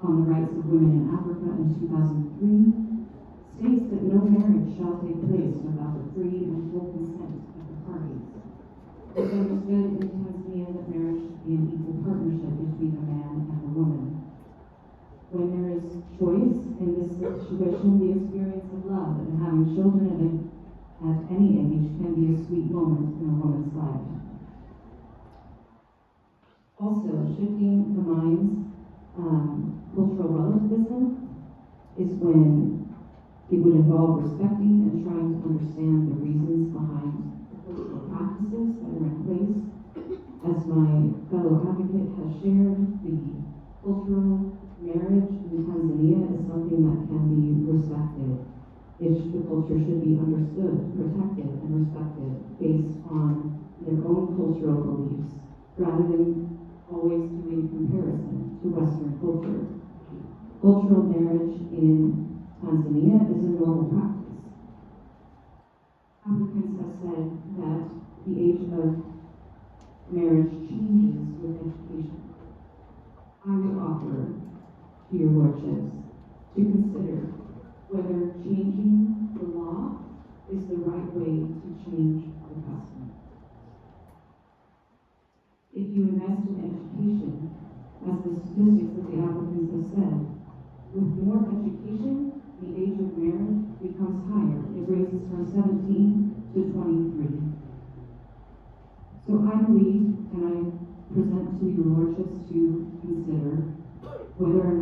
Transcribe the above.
on the Rights of Women in Africa in 2003 states that no marriage shall take place without the free and full consent of the parties. It's understood in Tanzania that marriage should be an equal partnership between a man and a woman. When there is choice in this situation, the experience of love and having children at any age can be a sweet moment in a woman's life. Also, shifting the mind's cultural relativism is when it would involve respecting and trying to understand the reasons behind the cultural practices that are in place. As my fellow advocate has shared, the cultural marriage in Tanzania is something that can be respected. The culture should be understood, protected, and respected based on their own cultural beliefs, rather than always doing comparison to Western culture. Cultural marriage in Tanzania is a normal practice. Applicants have said that the age of marriage changes with education. I would offer to your lordships to consider whether changing the law is the right way to change the custom. If you invest in education, as the statistics of the applicants have said, with more education, the age of marriage becomes higher. It raises from 17 to 23. So I believe, and I present to your lordships to consider whether or